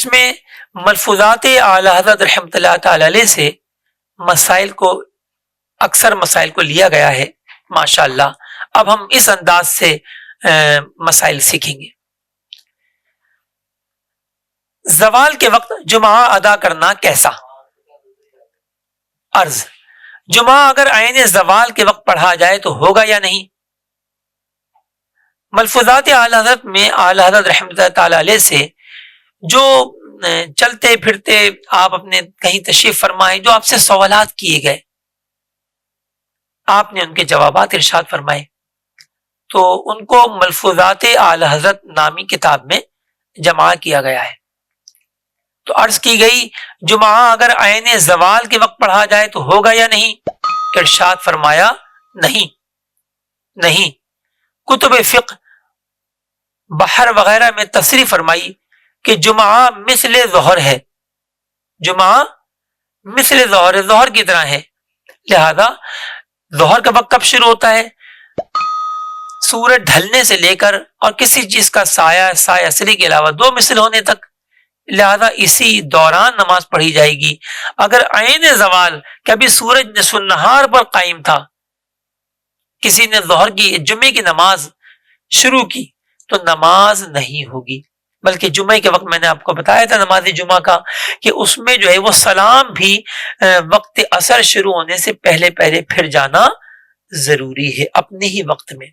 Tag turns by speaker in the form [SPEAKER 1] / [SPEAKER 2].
[SPEAKER 1] اس میں ملفوظات اعلی حضرت رحمۃ اللہ تعالی علیہ سے اکثر مسائل کو لیا گیا ہے ماشاءاللہ. اب ہم اس انداز سے مسائل سیکھیں گے. زوال کے وقت جمعہ ادا کرنا کیسا؟ عرض: جمعہ اگر عین زوال کے وقت پڑھا جائے تو ہوگا یا نہیں؟ ملفوظات اعلی حضرت میں اعلی حضرت رحمۃ اللہ تعالی علیہ سے جو چلتے پھرتے آپ اپنے کہیں تشریف فرمائے، جو آپ سے سوالات کیے گئے، آپ نے ان کے جوابات ارشاد فرمائے، تو ان کو ملفوظات اعلی حضرت نامی کتاب میں جمع کیا گیا ہے. تو عرض کی گئی جمعہ اگر عین زوال کے وقت پڑھا جائے تو ہوگا یا نہیں؟ ارشاد فرمایا نہیں. کتب فقہ بحر وغیرہ میں تصریح فرمائی کہ جمعہ مثل ظہر ہے، جمعہ مثل ظہر کی طرح ہے. لہذا ظہر کا وقت کب شروع ہوتا ہے؟ سورج ڈھلنے سے لے کر اور کسی چیز کا سایہ اصلی کے علاوہ 2 مثل ہونے تک. لہذا اسی دوران نماز پڑھی جائے گی. اگر عین زوال کبھی سورج نصف النہار پر قائم تھا، کسی نے ظہر کی جمعے کی نماز شروع کی تو نماز نہیں ہوگی. بلکہ جمعے کے وقت میں نے آپ کو بتایا تھا نماز جمعہ کا کہ اس میں جو ہے وہ سلام بھی وقت عصر شروع ہونے سے پہلے پھر جانا ضروری ہے اپنے ہی وقت میں.